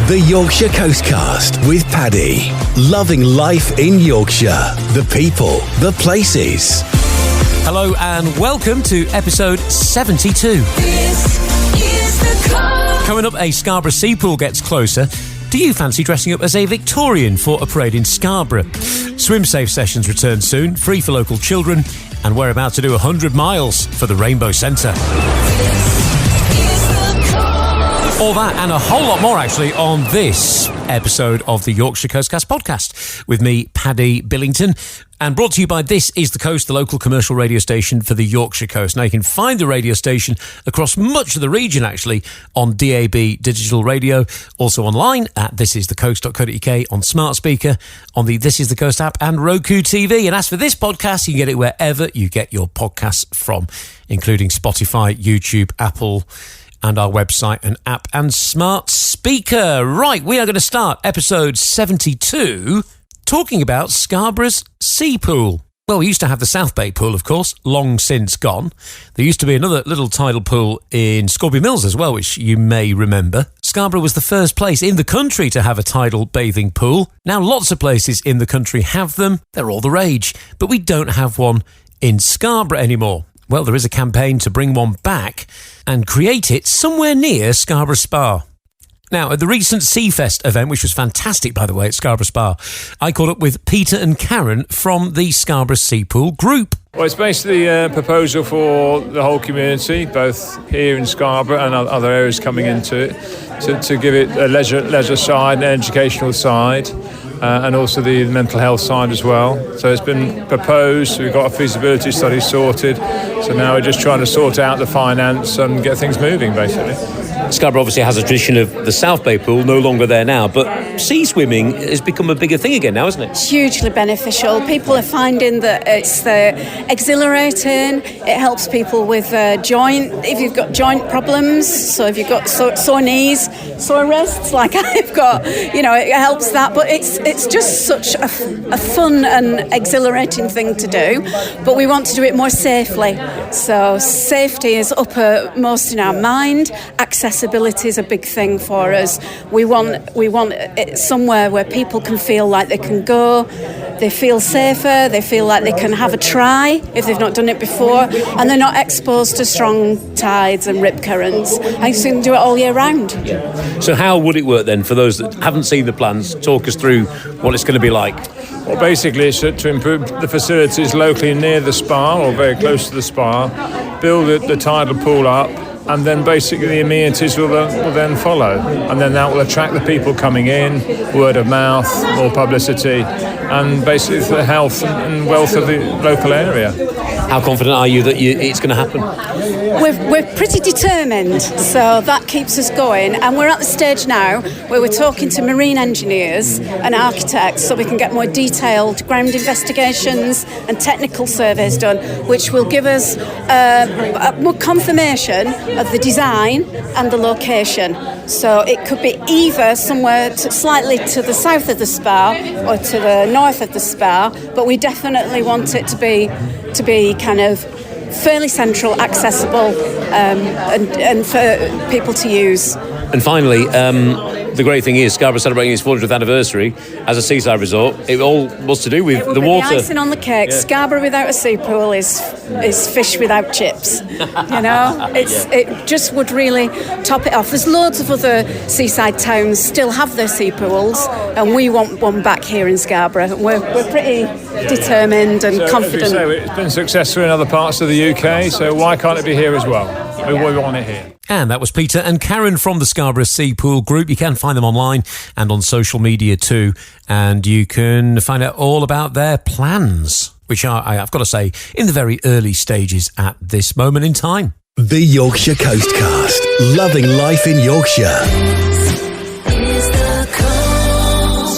The Yorkshire Coastcast with Paddy. Loving life in Yorkshire. The people, the places. Hello and welcome to episode 72. This is the call. Coming up, a Scarborough sea pool gets closer. Do you fancy dressing up as a Victorian for a parade in Scarborough? Swim safe sessions return soon, free for local children, and we're about to do 100 miles for the Rainbow Centre. All that and a whole lot more actually on this episode of the Yorkshire Coastcast podcast with me, Paddy Billington, and brought to you by This Is The Coast, the local commercial radio station for the Yorkshire Coast. Now you can find the radio station across much of the region actually on DAB digital radio, also online at thisisthecoast.co.uk, on smart speaker, on the This Is The Coast app and Roku TV. And as for this podcast, you can get it wherever you get your podcasts from, including Spotify, YouTube, Apple, and our website and app and smart speaker. Right, we are going to start episode 72 talking about Scarborough's sea pool. Well, we used to have the South Bay pool, of course, long since gone. There used to be another little tidal pool in Scarborough Mills as well, which you may remember. Scarborough was the first place in the country to have a tidal bathing pool. Now lots of places in the country have them. They're all the rage. But we don't have one in Scarborough anymore. Well, there is a campaign to bring one back and create it somewhere near Scarborough Spa. Now, at the recent Seafest event, which was fantastic, by the way, at Scarborough Spa, I caught up with Peter and Karen from the Scarborough Sea Pool Group. Well, it's basically a proposal for the whole community, both here in Scarborough and other areas coming into it, to give it a leisure side, an educational side, and also the mental health side as well. So it's been proposed, we've got a feasibility study sorted, so now we're just trying to sort out the finance and get things moving, basically. Scarborough obviously has a tradition of the South Bay pool, no longer there now, but sea swimming has become a bigger thing again now, isn't it? It's hugely beneficial. People are finding that it's exhilarating. It helps people with if you've got joint problems, so if you've got sore knees, sore wrists, like I've got, it helps that. But it's just such a fun and exhilarating thing to do. But we want to do it more safely. So safety is uppermost in our mind. Accessibility is a big thing for us. We want it somewhere where people can feel like they can go, they feel safer, they feel like they can have a try if they've not done it before, and they're not exposed to strong tides and rip currents. I think you can do it all year round. Yeah. So how would it work then for those that haven't seen the plans? Talk us through what it's going to be like. Well, basically it's to improve the facilities locally near the spa or very close to the spa, build the tidal pool up, and then basically the amenities will then follow, and then that will attract the people coming in, word of mouth, more publicity, and basically the health and wealth of the local area. How confident are you that it's going to happen? We're pretty determined, so that keeps us going, and we're at the stage now where we're talking to marine engineers and architects so we can get more detailed ground investigations and technical surveys done, which will give us more confirmation of the design and the location. So it could be either somewhere slightly to the south of the spa or to the north of the spa, but we definitely want it to be kind of fairly central, accessible, and for people to use. And finally, the great thing is Scarborough celebrating its 400th anniversary as a seaside resort. It all was to do with the water. The icing on the cake. Yeah. Scarborough without a sea pool is fish without chips. It just would really top it off. There's loads of other seaside towns still have their sea pools, and we want one back here in Scarborough. We're pretty determined and confident. As we say, it's been successful in other parts of the UK, so why can't it be here as well? We want it here. And that was Peter and Karen from the Scarborough Sea Pool Group. You can find them online and on social media too. And you can find out all about their plans, which are, I've got to say, in the very early stages at this moment in time. The Yorkshire Coastcast. Loving life in Yorkshire.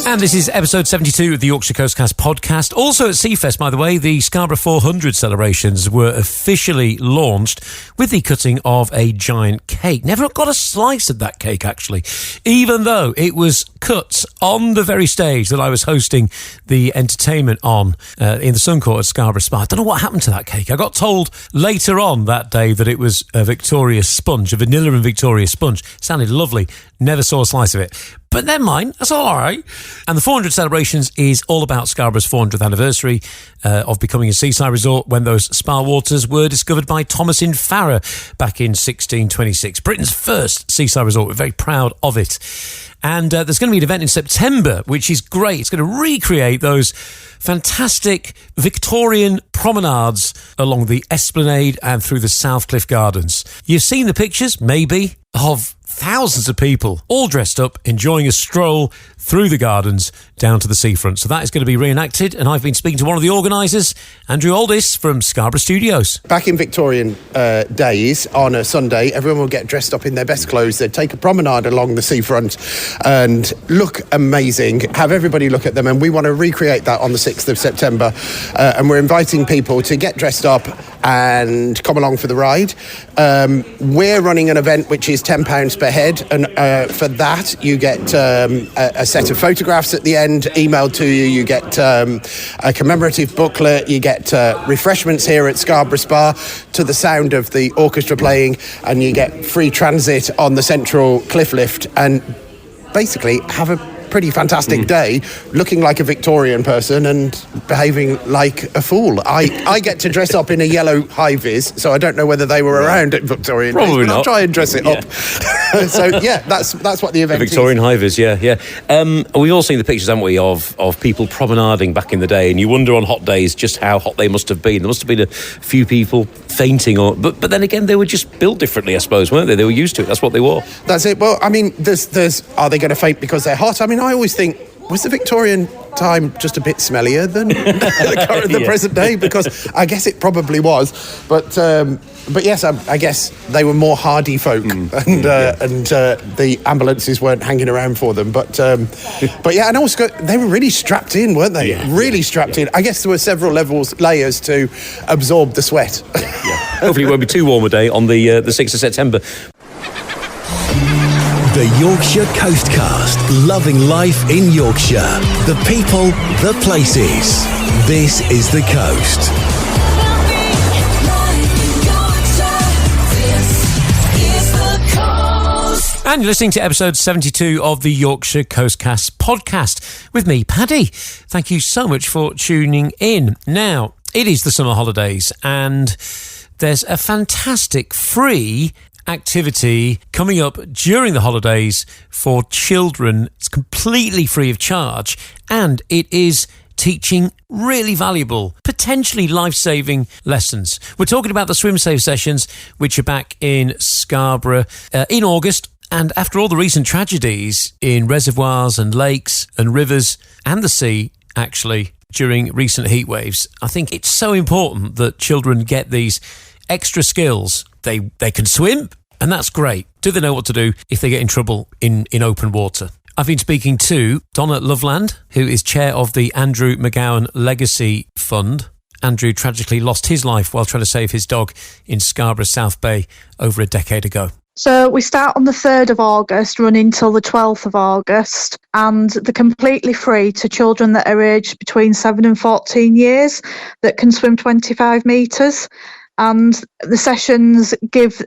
And this is episode 72 of the Yorkshire Coastcast podcast. Also at Seafest, by the way, the Scarborough 400 celebrations were officially launched with the cutting of a giant cake. Never got a slice of that cake, actually, even though it was cut on the very stage that I was hosting the entertainment on in the Sun Court at Scarborough Spa. I don't know what happened to that cake. I got told later on that day that it was a Victoria sponge, a vanilla and Victoria sponge. Sounded lovely. Never saw a slice of it. But never mind, that's all right. And the 400 celebrations is all about Scarborough's 400th anniversary of becoming a seaside resort when those spa waters were discovered by Thomas in Farrer back in 1626. Britain's first seaside resort. We're very proud of it. And there's going to be an event in September, which is great. It's going to recreate those fantastic Victorian promenades along the Esplanade and through the Southcliffe Gardens. You've seen the pictures, maybe, of thousands of people all dressed up, enjoying a stroll through the gardens down to the seafront. So that is going to be reenacted, and I've been speaking to one of the organisers, Andrew Aldis from Scarborough Studios. Back in Victorian days, on a Sunday, everyone would get dressed up in their best clothes. They'd take a promenade along the seafront and look amazing, have everybody look at them, and we want to recreate that on the 6th of September. And we're inviting people to get dressed up and come along for the ride. We're running an event which is £10 per head, and for that you get a set of photographs at the end emailed to you. You get a commemorative booklet. You get refreshments here at Scarborough Spa to the sound of the orchestra playing, and you get free transit on the central cliff lift, and basically have a pretty fantastic day looking like a Victorian person and behaving like a fool. I get to dress up in a yellow high-vis, so I don't know whether they were around at Victorian days, Probably but not. I'll try and dress it up. So yeah, that's what the event Victorian is. high-vis, yeah. We've all seen the pictures, haven't we, of people promenading back in the day, and you wonder on hot days just how hot they must have been. There must have been a few people fainting, but then again, they were just built differently, I suppose, weren't they? They were used to it. That's what they wore. That's it. Well, I mean, there's are they going to faint because they're hot? I mean, I always think, was the Victorian time just a bit smellier than the present day? Because I guess it probably was. But yes, I guess they were more hardy folk, and the ambulances weren't hanging around for them. But yeah, and also they were really strapped in, weren't they? Yeah. Really strapped in. I guess there were several layers to absorb the sweat. Hopefully it won't be too warm a day on the 6th of September. The Yorkshire Coastcast, loving life in Yorkshire. The people, the places. This is the coast. And you're listening to episode 72 of the Yorkshire Coastcast podcast with me, Paddy. Thank you so much for tuning in. Now, it is the summer holidays, and there's a fantastic free activity coming up during the holidays for children. It's completely free of charge, and it is teaching really valuable, potentially life-saving lessons. We're talking about the Swim Save sessions, which are back in Scarborough in August. And after all the recent tragedies in reservoirs and lakes and rivers and the sea, actually, during recent heat waves, I think it's so important that children get these extra skills. They can swim, and that's great. Do they know what to do if they get in trouble in open water? I've been speaking to Donna Loveland, who is chair of the Andrew McGowan Legacy Fund. Andrew tragically lost his life while trying to save his dog in Scarborough South Bay over a decade ago. So we start on the 3rd of August, run until the 12th of August, and they're completely free to children that are aged between 7 and 14 years that can swim 25 metres. And the sessions give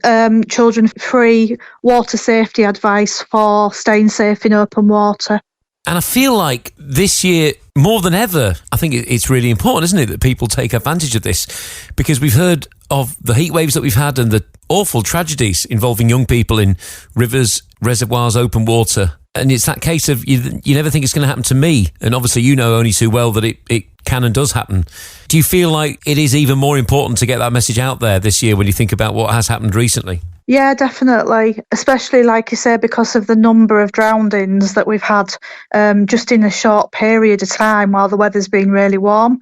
children free water safety advice for staying safe in open water. And I feel like this year, more than ever, I think it's really important, isn't it, that people take advantage of this? Because we've heard of the heat waves that we've had and the awful tragedies involving young people in rivers, reservoirs, open water. And it's that case of you never think it's going to happen to me. And obviously you know only too well that it can and does happen. Do you feel like it is even more important to get that message out there this year when you think about what has happened recently? Yeah, definitely. Especially, like you say, because of the number of drownings that we've had just in a short period of time while the weather's been really warm.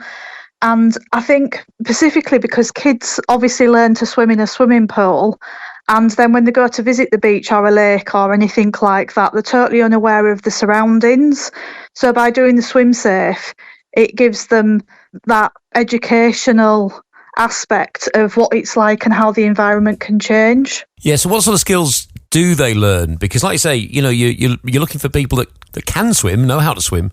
And I think specifically because kids obviously learn to swim in a swimming pool, and then when they go to visit the beach or a lake or anything like that, they're totally unaware of the surroundings. So by doing the swim safe, it gives them that educational aspect of what it's like and how the environment can change. Yeah, so what sort of skills do they learn? Because like you say, you know, you're looking for people that can swim, know how to swim,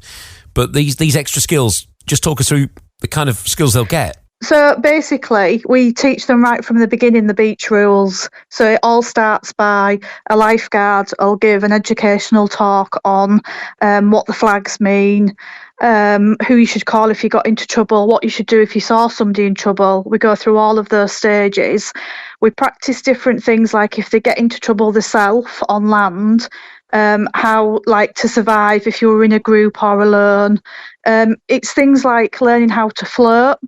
but these extra skills, just talk us through the kind of skills they'll get. So basically, we teach them right from the beginning the beach rules. So it all starts by a lifeguard will give an educational talk on what the flags mean, who you should call if you got into trouble, what you should do if you saw somebody in trouble. We go through all of those stages. We practice different things, like if they get into trouble themselves on land, how to survive if you were in a group or alone. It's things like learning how to float.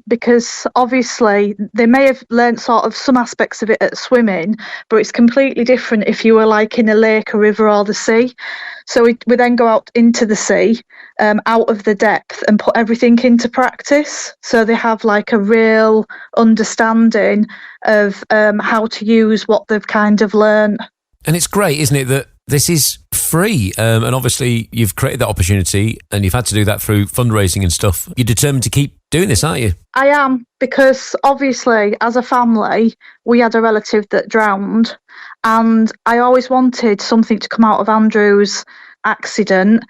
Because obviously they may have learnt sort of some aspects of it at swimming, but it's completely different if you were in a lake, a river or the sea. So we then go out into the sea, out of the depth, and put everything into practice. So they have a real understanding of how to use what they've kind of learnt. And it's great, isn't it, that this is free, and obviously you've created that opportunity and you've had to do that through fundraising and stuff. You're determined to keep doing this, aren't you? I am, because obviously as a family we had a relative that drowned, and I always wanted something to come out of Andrew's accident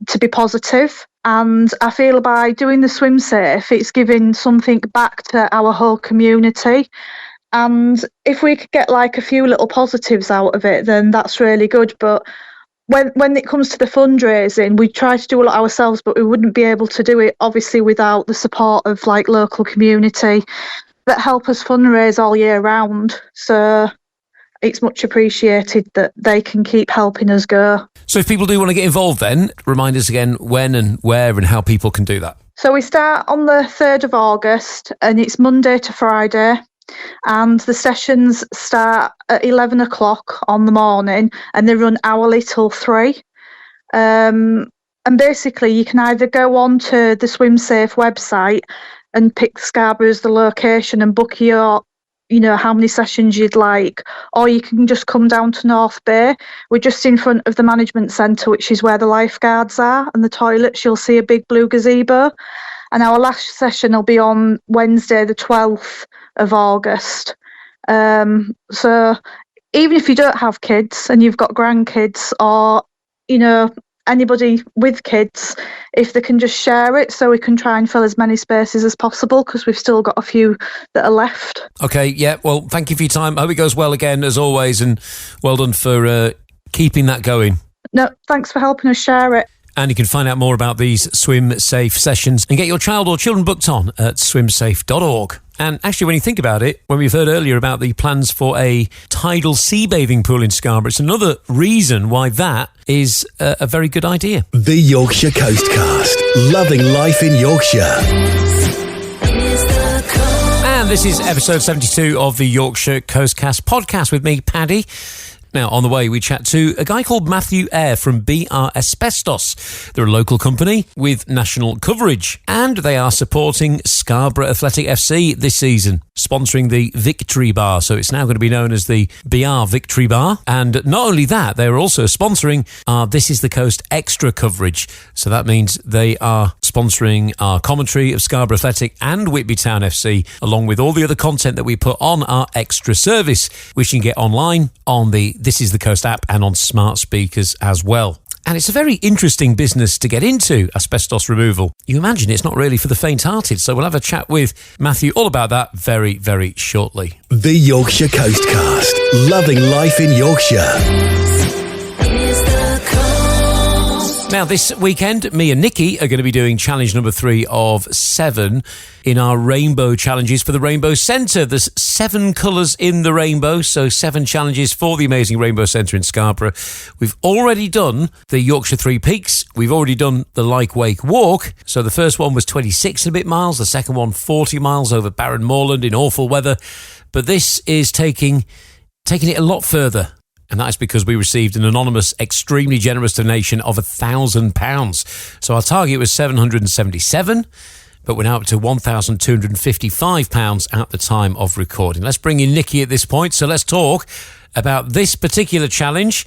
to be positive. And I feel by doing the Swim Safe, it's giving something back to our whole community. And if we could get a few little positives out of it, then that's really good. But when it comes to the fundraising, we try to do a lot ourselves, but we wouldn't be able to do it obviously without the support of local community that help us fundraise all year round. So it's much appreciated that they can keep helping us go. So if people do want to get involved, then remind us again when and where and how people can do that. So we start on the 3rd of August, and it's Monday to Friday. And the sessions start at 11 o'clock on the morning, and they run hourly till 3. And basically you can either go on to the Swim Safe website and pick Scarborough as the location and book your, how many sessions you'd like, or you can just come down to North Bay. We're just in front of the management centre, which is where the lifeguards are, and the toilets. You'll see a big blue gazebo. And our last session will be on Wednesday, the 12th of August. So even if you don't have kids and you've got grandkids or, anybody with kids, if they can just share it, so we can try and fill as many spaces as possible, because we've still got a few that are left. Okay, yeah, well, thank you for your time. I hope it goes well again, as always, and well done for keeping that going. No, thanks for helping us share it. And you can find out more about these Swim Safe sessions and get your child or children booked on at swimsafe.org. And actually, when you think about it, when we've heard earlier about the plans for a tidal sea bathing pool in Scarborough, it's another reason why that is a very good idea. The Yorkshire Coastcast. Loving life in Yorkshire. And this is episode 72 of the Yorkshire Coastcast podcast with me, Paddy. Now, on the way, we chat to a guy called Matthew Eyre from BR Asbestos. They're a local company with national coverage, and they are supporting Scarborough Athletic FC this season, sponsoring the Victory Bar. So it's now going to be known as the BR Victory Bar. And not only that, they're also sponsoring our This Is the Coast extra coverage. So that means they are sponsoring our commentary of Scarborough Athletic and Whitby Town FC, along with all the other content that we put on our extra service, which you can get online on the This Is the Coast app and on smart speakers as well. And it's a very interesting business to get into, asbestos removal. You imagine it's not really for the faint-hearted, so we'll have a chat with Matthew all about that very, very shortly. The Yorkshire Coastcast. Loving life in Yorkshire. Now, this weekend, me and Nicky are going to be doing challenge number 3 of 7 in our rainbow challenges for the Rainbow Centre. There's 7 colours in the rainbow, so 7 challenges for the amazing Rainbow Centre in Scarborough. We've already done the Yorkshire Three Peaks. We've already done the Lyke Wake Walk. So the first one was 26 and a bit miles. The second one, 40 miles over barren moorland in awful weather. But this is taking it a lot further. And that is because we received an anonymous, extremely generous donation of £1,000. So our target was 777, but we're now up to £1,255 at the time of recording. Let's bring in Nicky at this point. So let's talk about this particular challenge,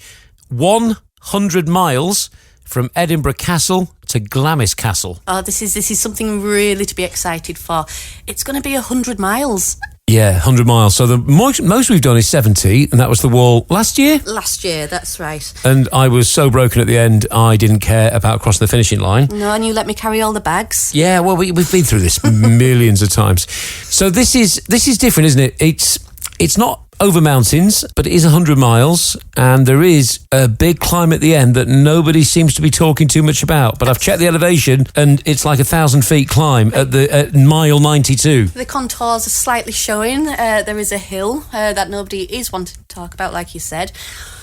100 miles from Edinburgh Castle to Glamis Castle. Oh, this is something really to be excited for. It's going to be 100 miles. Yeah, 100 miles. So the most we've done is 70, and that was the wall last year. Last year, that's right. And I was so broken at the end, I didn't care about crossing the finishing line. No, and you let me carry all the bags. Yeah, well, we've been through this millions of times. So this is different, isn't it? It's not over mountains, but it is 100 miles, and there is a big climb at the end that nobody seems to be talking too much about. But I've checked the elevation, and it's like 1,000 feet climb at mile 92. The contours are slightly showing. There is a hill that nobody is wanting to talk about, like you said.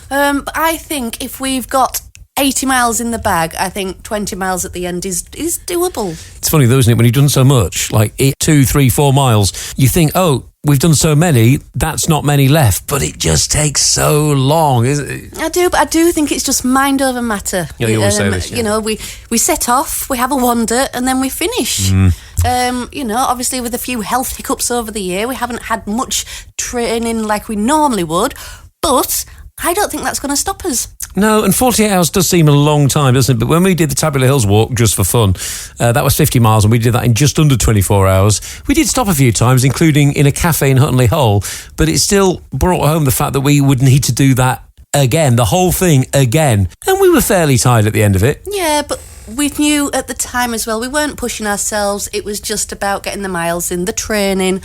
But I think if we've got 80 miles in the bag, I think 20 miles at the end is doable. It's funny though, isn't it? When you've done so much, like 2, 3, 4 miles, you think, oh, we've done so many, that's not many left. But it just takes so long, isn't it? I do think it's just mind over matter. Yeah, you always say this, yeah. You know, we set off, we have a wander, and then we finish. You know, obviously with a few health hiccups over the year, we haven't had much training like we normally would, but I don't think that's going to stop us. No, and 48 hours does seem a long time, doesn't it? But when we did the Tabular Hills walk just for fun, that was 50 miles, and we did that in just under 24 hours. We did stop a few times, including in a cafe in Huttonley Hole, but it still brought home the fact that we would need to do that again, the whole thing again. And we were fairly tired at the end of it. Yeah, but we knew at the time as well, we weren't pushing ourselves. It was just about getting the miles in, the training.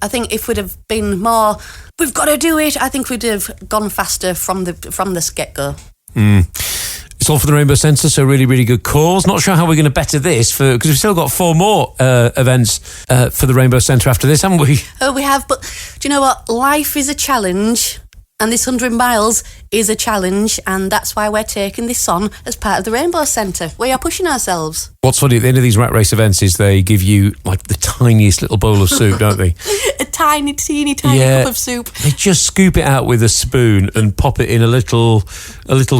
I think if we'd have been more, we've got to do it, I think we'd have gone faster from the get-go. It's all for the Rainbow Centre, so really, really good cause. Not sure how we're going to better this, because we've still got 4 more events for the Rainbow Centre after this, haven't we? Oh, we have, but do you know what? Life is a challenge, and this 100 miles is a challenge, and that's why we're taking this on as part of the Rainbow Centre. We are pushing ourselves. What's funny at the end of these rat race events is they give you like the tiniest little bowl of soup, don't they? A tiny, teeny, tiny cup of soup. They just scoop it out with a spoon and pop it in a little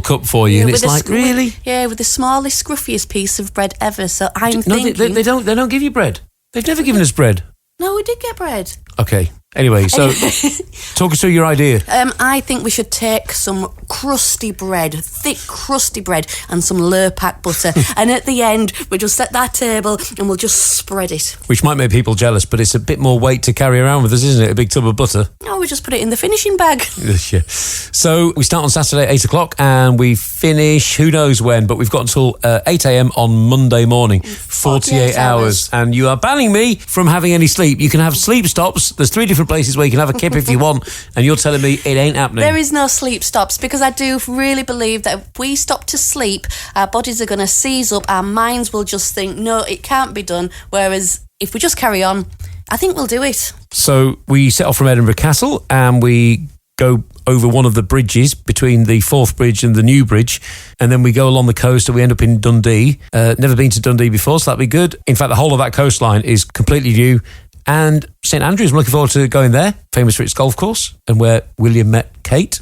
cup for you, and it's like, really? With the smallest, scruffiest piece of bread ever. So I'm thinking... They don't give you bread. They've never given us bread. No, we did get bread. Okay. Anyway, so talk us through your idea. I think we should take some crusty bread, thick crusty bread, and some Lurpak butter. And at the end, we just set that table and we'll just spread it. Which might make people jealous, but it's a bit more weight to carry around with us, isn't it? A big tub of butter. No, we just put it in the finishing bag. Yeah. So we start on Saturday at 8 o'clock and we finish who knows when, but we've got until 8 a.m. on Monday morning. 48 hours. And you are banning me from having any sleep. You can have sleep stops. There's 3 different places where you can have a kip if you want, and you're telling me it ain't happening. There is no sleep stops, because I do really believe that if we stop to sleep, our bodies are going to seize up, our minds will just think, no, it can't be done, whereas if we just carry on, I think we'll do it. So we set off from Edinburgh Castle and we go over one of the bridges between the Forth Bridge and the New Bridge, and then we go along the coast and we end up in Dundee. Never been to Dundee before, so that'd be good. In fact, the whole of that coastline is completely new. And St Andrews, I'm looking forward to going there, famous for its golf course and where William met Kate.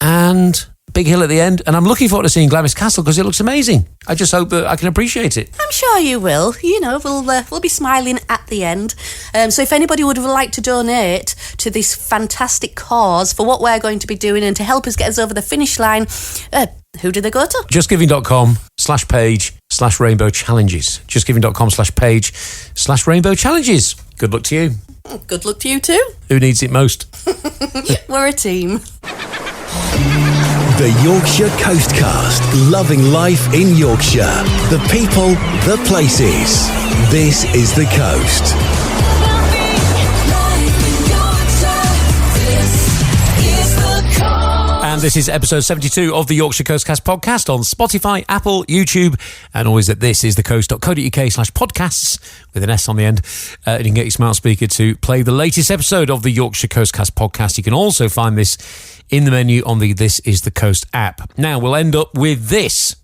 And big hill at the end. And I'm looking forward to seeing Glamis Castle because it looks amazing. I just hope that I can appreciate it. I'm sure you will. You know, we'll be smiling at the end. So if anybody would like to donate to this fantastic cause for what we're going to be doing and to help us get us over the finish line, who do they go to? justgiving.com/page/rainbow challenges. justgiving.com/page/rainbow challenges. Good luck to you. Good luck to you too. Who needs it most? We're a team. The Yorkshire Coastcast. Loving life in Yorkshire. The people, the places. This is the coast. And this is episode 72 of the Yorkshire Coastcast podcast on Spotify, Apple, YouTube, and always at thisisthecoast.co.uk/podcasts with an S on the end. You can get your smart speaker to play the latest episode of the Yorkshire Coastcast podcast. You can also find this in the menu on the This Is The Coast app. Now we'll end with this.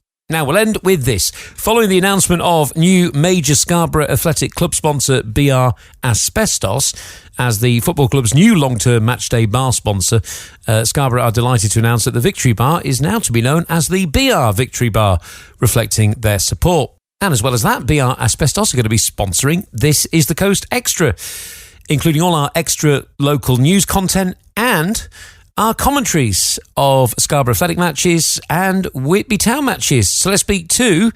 Following the announcement of new major Scarborough Athletic club sponsor BR Asbestos as the football club's new long-term matchday bar sponsor, Scarborough are delighted to announce that the Victory Bar is now to be known as the BR Victory Bar, reflecting their support. And as well as that, BR Asbestos are going to be sponsoring This Is The Coast Extra, including all our extra local news content and our commentaries of Scarborough Athletic matches and Whitby Town matches. So let's speak to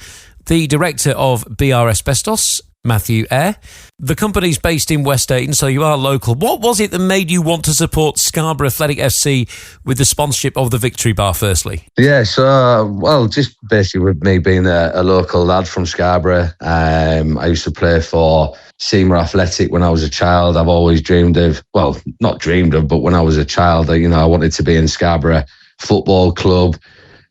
the director of BR Asbestos, Matthew Eyre. The company's based in West Ayton, so you are local. What was it that made you want to support Scarborough Athletic FC with the sponsorship of the Victory Bar, firstly? Yeah, so, just basically with me being a local lad from Scarborough, I used to play for Scarborough Athletic when I was a child. I've always dreamed of, not dreamed of, but when I was a child, I wanted to be in Scarborough Football Club.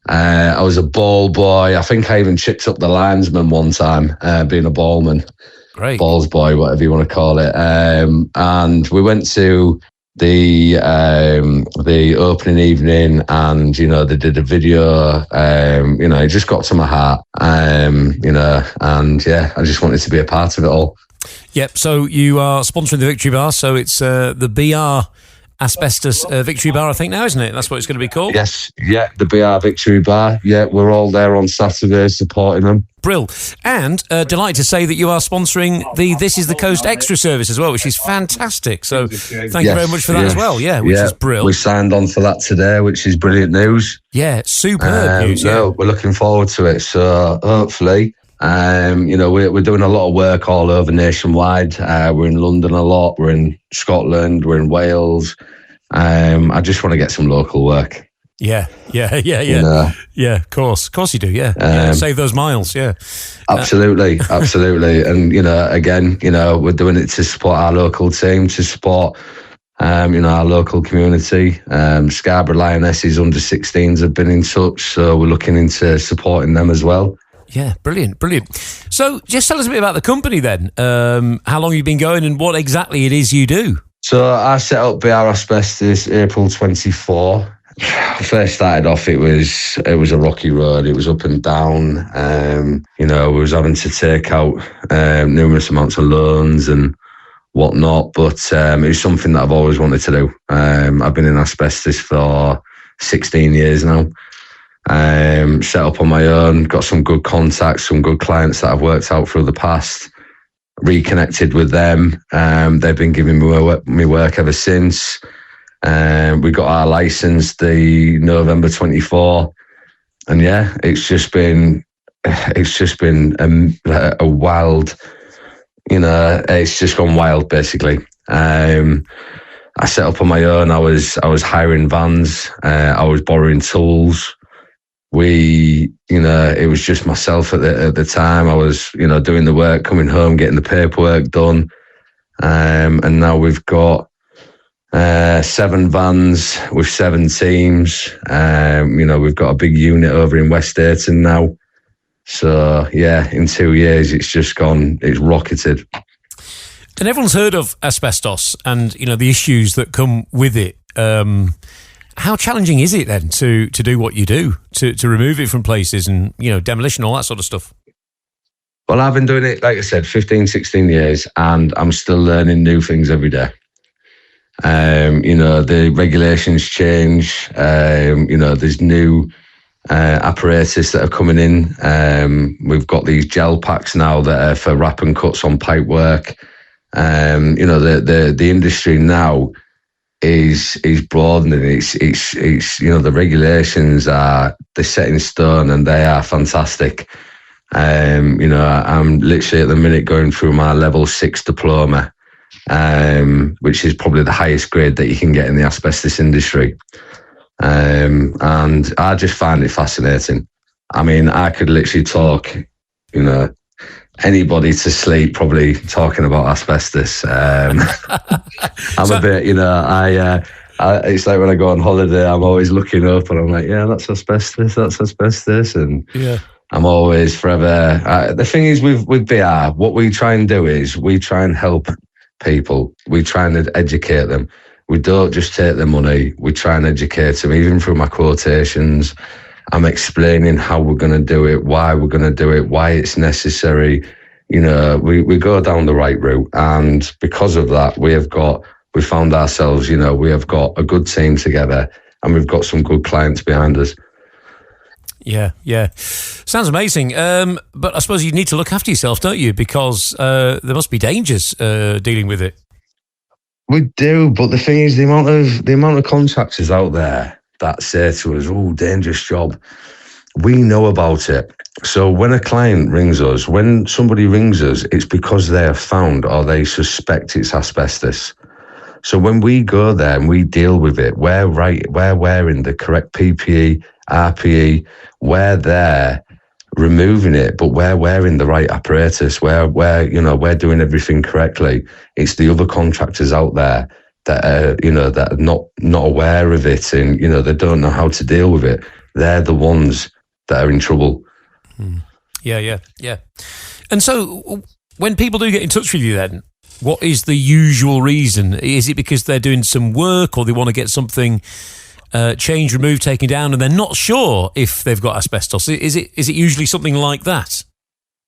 I was a ball boy. I think I even chipped up the linesman one time, being a ballman. Great. Balls boy, whatever you want to call it. And we went to the opening evening, and they did a video. It just got to my heart. And I just wanted to be a part of it all. Yep. So you are sponsoring the Victory Bar. So it's the BR Asbestos Victory Bar, I think now, isn't it? That's what it's going to be called. Yes. Yeah. The BR Victory Bar. Yeah. We're all there on Saturday supporting them. Brill. And delighted to say that you are sponsoring the This Is the Coast Extra service as well, which is fantastic. So thank you very much for that as well. Yeah, which is brill. We signed on for that today, which is brilliant news. Yeah, superb news. Yeah. We're looking forward to it. So hopefully, we're doing a lot of work all over nationwide. We're in London a lot. We're in Scotland. We're in Wales. I just want to get some local work. Yeah. Yeah, of course you do, yeah. Save those miles, yeah. Absolutely. And, again, we're doing it to support our local team, to support, our local community. Scarborough Lionesses under 16s have been in touch, so we're looking into supporting them as well. Yeah, brilliant. So just tell us a bit about the company then. How long you've been going and what exactly it is you do. So I set up BR Asbestos April 24. First started off, it was a rocky road. It was up and down. We was having to take out numerous amounts of loans and whatnot. But it was something that I've always wanted to do. I've been in asbestos for 16 years now. Set up on my own, got some good contacts, some good clients that I've worked out through the past. Reconnected with them. They've been giving me work ever since. We got our license the November 24, and yeah, it's just been a wild, it's just gone wild basically. I set up on my own. I was hiring vans. I was borrowing tools. It was just myself at the time. I was, doing the work, coming home, getting the paperwork done, and now we've got 7 vans with 7 teams. We've got a big unit over in West Ayton now. So yeah, in 2 years, it's rocketed. And everyone's heard of asbestos and, the issues that come with it. How challenging is it then to do what you do, to remove it from places and, demolition, all that sort of stuff? Well, I've been doing it, like I said, 15, 16 years, and I'm still learning new things every day. The regulations change. There's new apparatus that are coming in. We've got these gel packs now that are for wrap and cuts on pipe work. The industry now is broadening. It's the regulations they're set in stone and they are fantastic. I'm literally at the minute going through my level 6 diploma. Which is probably the highest grade that you can get in the asbestos industry. And I just find it fascinating. I mean, I could literally talk, anybody to sleep probably talking about asbestos. I'm a bit, it's like when I go on holiday, I'm always looking up and I'm like, yeah, that's asbestos. And yeah. I'm always forever. The thing is with BR, what we try and do is we try and help people. We try and educate them. We don't just take their money. We try and educate them. Even through my quotations, I'm explaining how we're going to do it, why we're going to do it, why it's necessary. We go down the right route. And because of that, we found ourselves, we have got a good team together and we've got some good clients behind us. Yeah. Sounds amazing. But I suppose you need to look after yourself, don't you? Because there must be dangers dealing with it. We do, but the thing is, the amount of contractors out there that say to us, "Oh, dangerous job," we know about it. So when a client rings us, when somebody rings us, it's because they have found or they suspect it's asbestos. So when we go there and we deal with it, we're wearing the correct PPE, RPE, we're there removing it, but we're wearing the right apparatus. We're doing everything correctly. It's the other contractors out there that are not aware of it, and they don't know how to deal with it. They're the ones that are in trouble. Yeah. And so when people do get in touch with you then, what is the usual reason? Is it because they're doing some work or they want to get something changed, removed, taken down, and they're not sure if they've got asbestos? Is it usually something like that?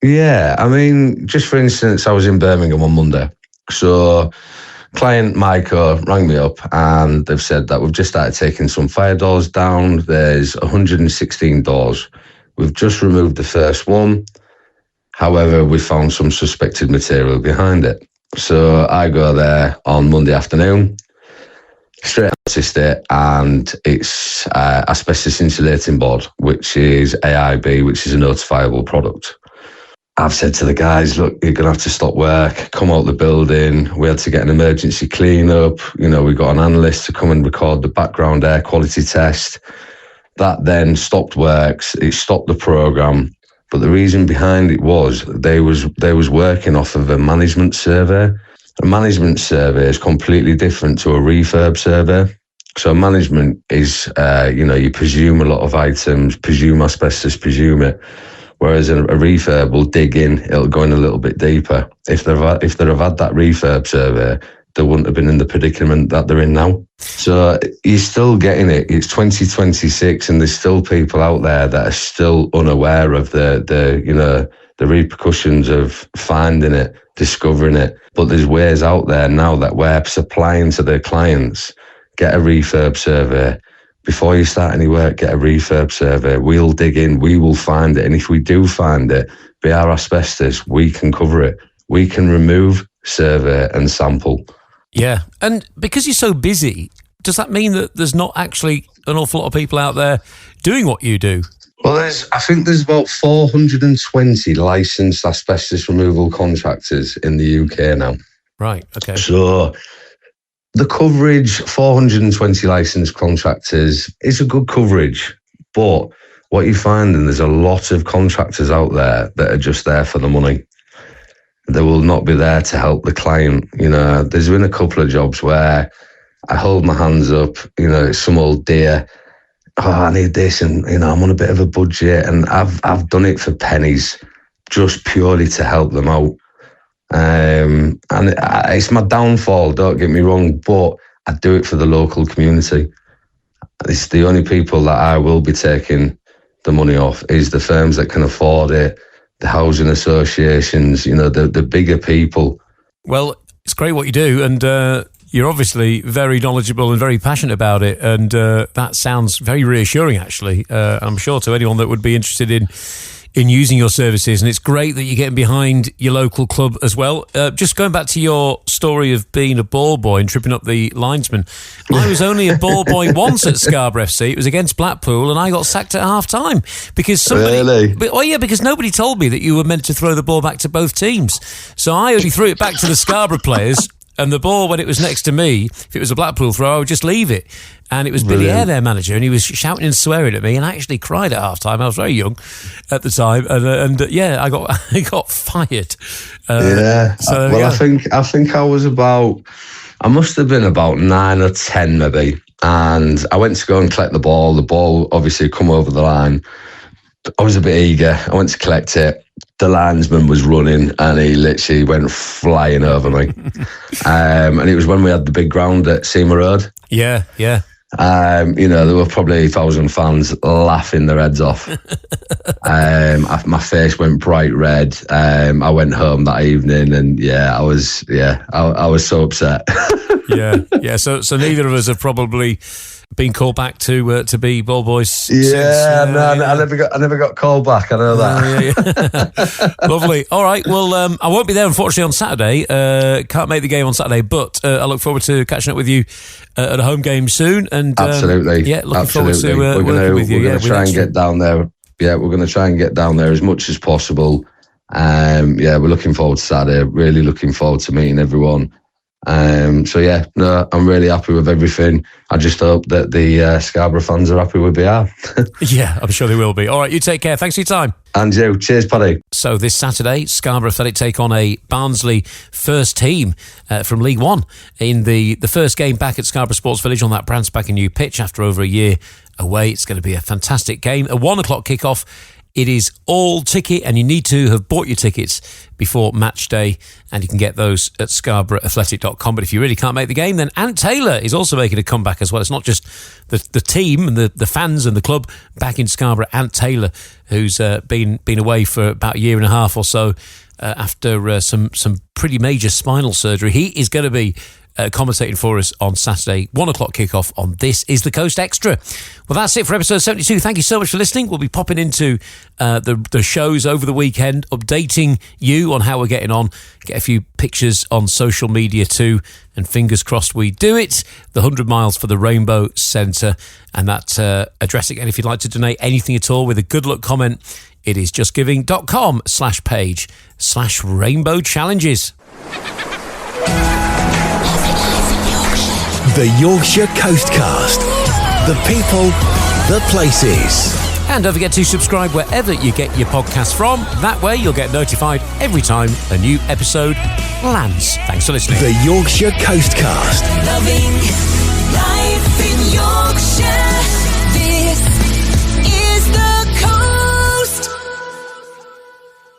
Yeah, I mean, just for instance, I was in Birmingham on Monday. So client Michael rang me up and they've said that we've just started taking some fire doors down. There's 116 doors. We've just removed the first one. However, we found some suspected material behind it. So I go there on Monday afternoon, straight assist it, and it's asbestos insulating board, which is AIB, which is a notifiable product. I've said to the guys, look, you're going to have to stop work, come out the building. We had to get an emergency clean-up. We got an analyst to come and record the background air quality test. That then stopped works. It stopped the programme. But the reason behind it was they was working off of a management survey. A management survey is completely different to a refurb survey. So management is, you presume a lot of items, presume asbestos, presume it. Whereas a refurb will dig in, it'll go in a little bit deeper. If they've had that refurb survey, they wouldn't have been in the predicament that they're in now. So you're still getting it. It's 2026 and there's still people out there that are still unaware of the repercussions of finding it, discovering it. But there's ways out there now that we're supplying to their clients. Get a refurb survey. Before you start any work, get a refurb survey. We'll dig in, we will find it. And if we do find it, BR Asbestos, we can cover it. We can remove, survey and sample. Yeah. And because you're so busy, does that mean that there's not actually an awful lot of people out there doing what you do? Well, I think there's about 420 licensed asbestos removal contractors in the UK now. Right, okay. So the coverage, 420 licensed contractors, is a good coverage. But what you find, and there's a lot of contractors out there that are just there for the money. They will not be there to help the client. There's been a couple of jobs where I hold my hands up, it's some old dear, I need this, and I'm on a bit of a budget, and I've done it for pennies, just purely to help them out. And it's my downfall, don't get me wrong, but I do it for the local community. It's the only people that I will be taking the money off is the firms that can afford it, the housing associations, the bigger people. Well, it's great what you do, and you're obviously very knowledgeable and very passionate about it, and that sounds very reassuring, actually. I'm sure to anyone that would be interested in using your services, and it's great that you're getting behind your local club as well. Just going back to your story of being a ball boy and tripping up the linesman, I was only a ball boy once at Scarborough FC. It was against Blackpool, and I got sacked at half-time because somebody... Really? Because nobody told me that you were meant to throw the ball back to both teams. So I only threw it back to the Scarborough players, and the ball, when it was next to me, if it was a Blackpool throw, I would just leave it. And it was Billy Eyre, their manager, and he was shouting and swearing at me, and I actually cried at half-time. I was very young at the time, and I got fired. I think I must have been about 9 or 10 maybe, and I went to go and collect the ball. The ball obviously come over the line. I was a bit eager. I went to collect it. The linesman was running and he literally went flying over me. And it was when we had the big ground at Seymour Road. Yeah. There were probably 1,000 fans laughing their heads off. My face went bright red. I went home that evening and I was so upset. Yeah. So neither of us have probably been called back to be ball boys since. I never got called back. I know that. Yeah. Lovely. All right. Well, I won't be there unfortunately on Saturday. Can't make the game on Saturday, but I look forward to catching up with you at a home game soon. And absolutely, looking forward to working with you. We're going to try and get down there we're going to try and get down there as much as possible. We're looking forward to Saturday. Really looking forward to meeting everyone. I'm really happy with everything. I just hope that the Scarborough fans are happy with BR. Yeah, I'm sure they will be. All right, you take care. Thanks for your time. And you. Cheers, Paddy. So this Saturday, Scarborough Athletic take on a Barnsley first team from League One in the first game back at Scarborough Sports Village on that brand spanking new pitch after over a year away. It's going to be a fantastic game. A 1 o'clock kickoff. It is all ticket, and you need to have bought your tickets before match day, and you can get those at scarboroughAthletic.com. But if you really can't make the game, then Ant Taylor is also making a comeback as well. It's not just the team and the fans and the club back in Scarborough. Ant Taylor, who's been away for about a year and a half or so after some pretty major spinal surgery. He is going to be commentating for us on Saturday, 1 o'clock kickoff on This Is The Coast Extra. Well, that's it for episode 72. Thank you so much for listening. We'll be popping into the shows over the weekend, updating you on how we're getting on, get a few pictures on social media too, and fingers crossed we do it. The 100 miles for the Rainbow Centre, and that address again, if you'd like to donate anything at all with a good luck comment, it is justgiving.com/page/rainbow challenges. The Yorkshire Coastcast. The people, the places. And don't forget to subscribe wherever you get your podcasts from. That way you'll get notified every time a new episode lands. Thanks for listening. The Yorkshire Coastcast. Loving life in Yorkshire.